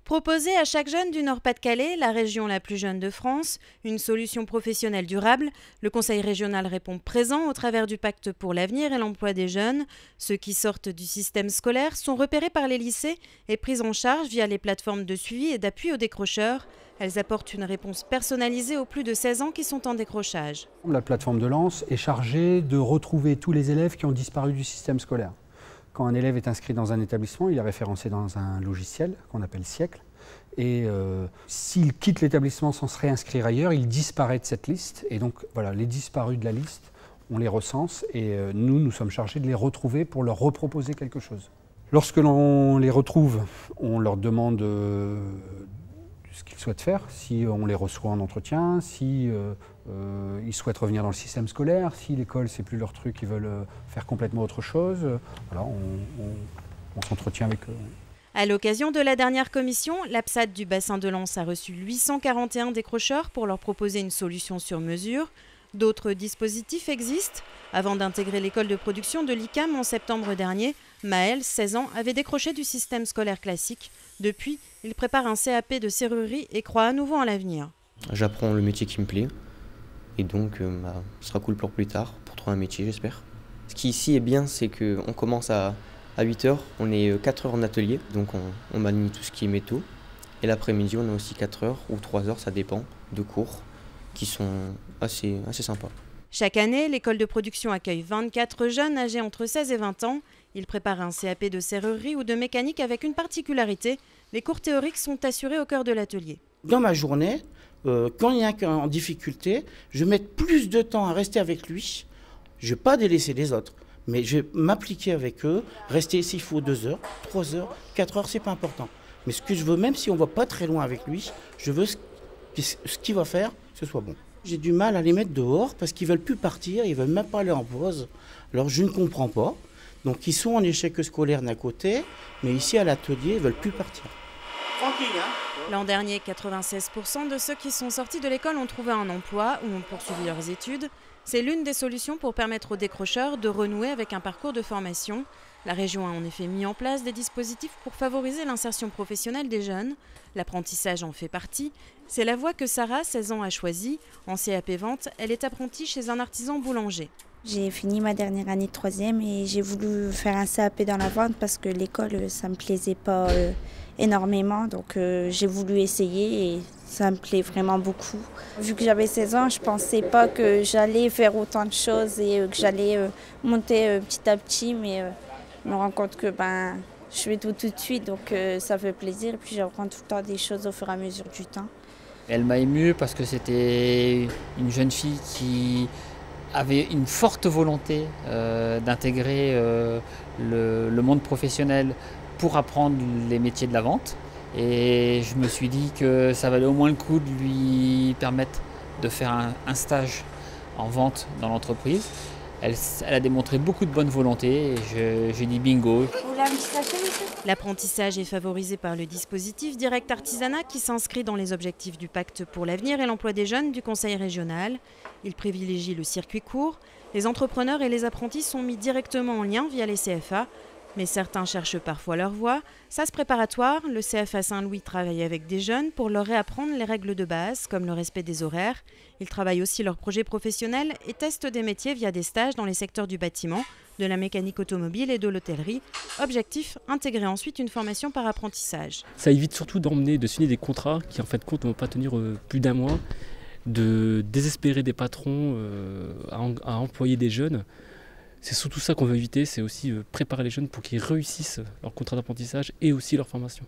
Proposer à chaque jeune du Nord-Pas-de-Calais, la région la plus jeune de France, une solution professionnelle durable, le Conseil régional répond présent au travers du Pacte pour l'avenir et l'emploi des jeunes. Ceux qui sortent du système scolaire sont repérés par les lycées et pris en charge via les plateformes de suivi et d'appui aux décrocheurs. Elles apportent une réponse personnalisée aux plus de 16 ans qui sont en décrochage. La plateforme de Lens est chargée de retrouver tous les élèves qui ont disparu du système scolaire. Quand un élève est inscrit dans un établissement, il est référencé dans un logiciel qu'on appelle Siècle. Et s'il quitte l'établissement sans se réinscrire ailleurs, il disparaît de cette liste. Et donc voilà, les disparus de la liste, on les recense et nous sommes chargés de les retrouver pour leur reproposer quelque chose. Lorsque l'on les retrouve, on leur demande ce qu'ils souhaitent faire, si on les reçoit en entretien, si ils souhaitent revenir dans le système scolaire, si l'école c'est plus leur truc, ils veulent faire complètement autre chose. Voilà, on s'entretient avec eux. À l'occasion de la dernière commission, l'APSAT du bassin de Lens a reçu 841 décrocheurs pour leur proposer une solution sur mesure. D'autres dispositifs existent. Avant d'intégrer l'école de production de l'ICAM en septembre dernier, Maël, 16 ans, avait décroché du système scolaire classique. Depuis, il prépare un CAP de serrurerie et croit à nouveau en l'avenir. J'apprends le métier qui me plaît et donc ce sera cool pour plus tard, pour trouver un métier j'espère. Ce qui ici est bien, c'est qu'on commence à 8h, on est 4 heures en atelier, donc on manie tout ce qui est métaux. Et l'après-midi, on a aussi 4 heures ou 3 heures, ça dépend, de cours qui sont assez sympas. Chaque année, l'école de production accueille 24 jeunes âgés entre 16 et 20 ans. Ils préparent un CAP de serrurerie ou de mécanique avec une particularité. Les cours théoriques sont assurés au cœur de l'atelier. Dans ma journée, quand il y a un en difficulté, je vais mettre plus de temps à rester avec lui. Je ne vais pas délaisser les autres. Mais je vais m'appliquer avec eux, rester s'il faut 2 heures, 3 heures, 4 heures, c'est pas important. Mais ce que je veux, même si on va pas très loin avec lui, je veux ce qu'il va faire, que ce soit bon. J'ai du mal à les mettre dehors parce qu'ils veulent plus partir, ils veulent même pas aller en pause. Alors je ne comprends pas. Donc ils sont en échec scolaire d'un côté, mais ici à l'atelier, ils veulent plus partir. Tranquille, hein ? L'an dernier, 96% de ceux qui sont sortis de l'école ont trouvé un emploi ou ont poursuivi leurs études. C'est l'une des solutions pour permettre aux décrocheurs de renouer avec un parcours de formation. La région a en effet mis en place des dispositifs pour favoriser l'insertion professionnelle des jeunes. L'apprentissage en fait partie. C'est la voie que Sarah, 16 ans, a choisie. En CAP Vente, elle est apprentie chez un artisan boulanger. J'ai fini ma dernière année de 3e et j'ai voulu faire un CAP dans la vente parce que l'école, ça ne me plaisait pas énormément. Donc j'ai voulu essayer et ça me plaît vraiment beaucoup. Vu que j'avais 16 ans, je ne pensais pas que j'allais faire autant de choses et que j'allais monter petit à petit. Mais je me rends compte que je fais tout de suite, donc ça fait plaisir. Et puis j'apprends tout le temps des choses au fur et à mesure du temps. Elle m'a ému parce que c'était une jeune fille qui avait une forte volonté d'intégrer le monde professionnel pour apprendre les métiers de la vente. Et je me suis dit que ça valait au moins le coup de lui permettre de faire un stage en vente dans l'entreprise. Elle a démontré beaucoup de bonne volonté et j'ai dit bingo. Vous voulez un petit sachet, monsieur ? L'apprentissage est favorisé par le dispositif Direct Artisanat qui s'inscrit dans les objectifs du Pacte pour l'avenir et l'emploi des jeunes du Conseil régional. Il privilégie le circuit court. Les entrepreneurs et les apprentis sont mis directement en lien via les CFA. Mais certains cherchent parfois leur voie. SAS préparatoire, le CFA Saint-Louis travaille avec des jeunes pour leur réapprendre les règles de base, comme le respect des horaires. Ils travaillent aussi leurs projets professionnels et testent des métiers via des stages dans les secteurs du bâtiment, de la mécanique automobile et de l'hôtellerie. Objectif, intégrer ensuite une formation par apprentissage. Ça évite surtout de signer des contrats qui en fait compte ne vont pas tenir plus d'un mois, de désespérer des patrons à employer des jeunes. C'est surtout ça qu'on veut éviter, c'est aussi préparer les jeunes pour qu'ils réussissent leur contrat d'apprentissage et aussi leur formation.